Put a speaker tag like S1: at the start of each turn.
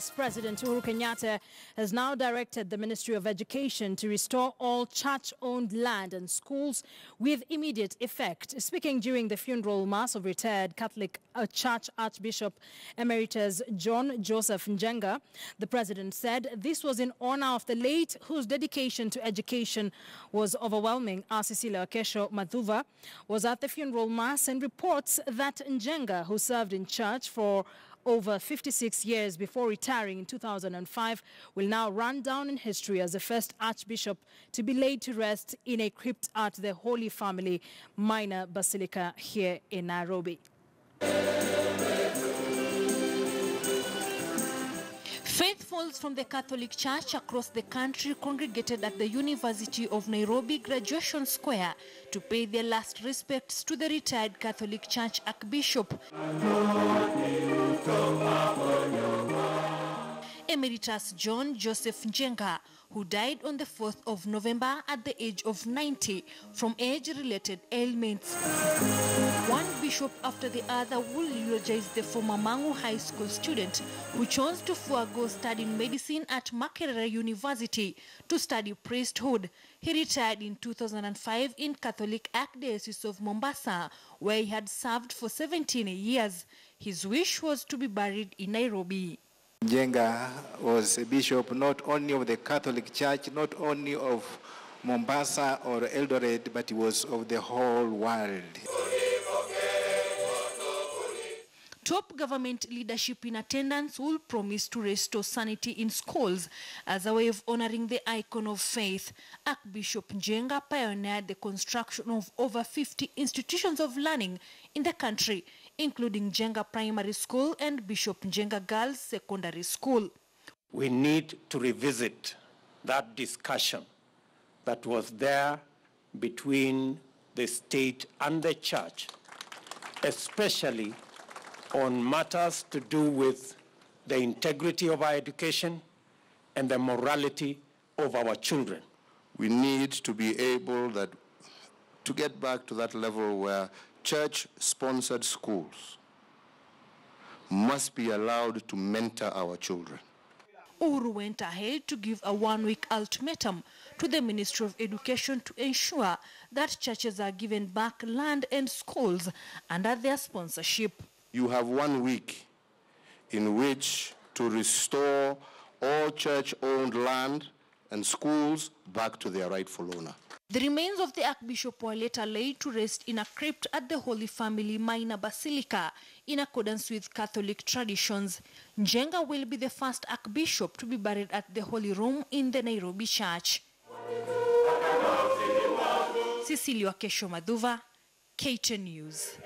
S1: States President Uhuru Kenyatta has now directed the Ministry of Education to restore all church-owned land and schools with immediate effect. Speaking during the funeral mass of retired Catholic Church Archbishop Emeritus John Joseph Njenga, the president said this was in honor of the late, whose dedication to education was overwhelming. Our Cecilia Kesho Madhuva was at the funeral mass and reports that Njenga, who served in church for over 56 years before retiring in 2005, will now run down in history as the first archbishop to be laid to rest in a crypt at the Holy Family Minor Basilica here in Nairobi. Faithfuls from the Catholic Church across the country congregated at the University of Nairobi Graduation Square to pay their last respects to the retired Catholic Church Archbishop Emeritus John Joseph Njenga, who died on the 4th of November at the age of 90 from age-related ailments. One bishop after the other will eulogize the former Mangu High School student who chose to forego studying medicine at Makerere University to study priesthood. He retired in 2005 in Catholic Archdiocese of Mombasa, where he had served for 17 years. His wish was to be buried in Nairobi.
S2: Njenga was a bishop not only of the Catholic Church, not only of Mombasa or Eldoret, but he was of the whole world.
S1: Top government leadership in attendance will promise to restore sanity in schools as a way of honoring the icon of faith. Archbishop Njenga pioneered the construction of over 50 institutions of learning in the country, including Njenga Primary School and Bishop Njenga Girls Secondary School.
S3: We need to revisit that discussion that was there between the state and the church, especially on matters to do with the integrity of our education and the morality of our children.
S4: We need to be able to get back to that level where church-sponsored schools must be allowed to mentor our children.
S1: Uhuru went ahead to give a one-week ultimatum to the Ministry of Education to ensure that churches are given back land and schools under their sponsorship.
S4: You have 1 week in which to restore all church-owned land and schools back to their rightful owner.
S1: The remains of the Archbishop were later laid to rest in a crypt at the Holy Family Minor Basilica in accordance with Catholic traditions. Njenga will be the first Archbishop to be buried at the Holy Room in the Nairobi Church. Cecilia Kesho Madhuva, KTN News.